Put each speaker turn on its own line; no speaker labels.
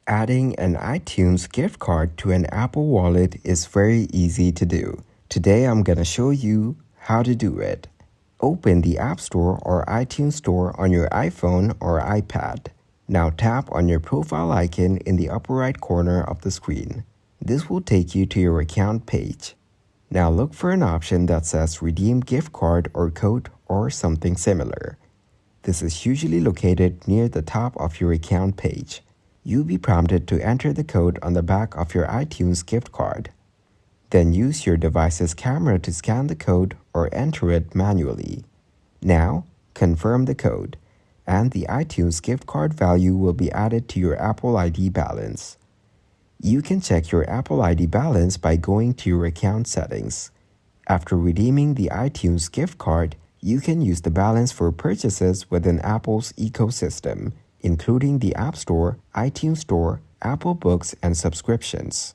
Adding an iTunes gift card to an Apple Wallet is very easy to do. Today I'm going to show you how to do it. Open the App Store or iTunes Store on your iPhone or iPad. Now tap on your profile icon in the upper right corner of the screen. This will take you to your account page. Now look for an option that says Redeem Gift Card or Code or something similar. This is usually located near the top of your account page. You'll be prompted to enter the code on the back of your iTunes gift card. Then use your device's camera to scan the code or enter it manually. Now, confirm the code, and the iTunes gift card value will be added to your Apple ID balance. You can check your Apple ID balance by going to your account settings. After redeeming the iTunes gift card, you can use the balance for purchases within Apple's ecosystem, including the App Store, iTunes Store, Apple Books, and subscriptions.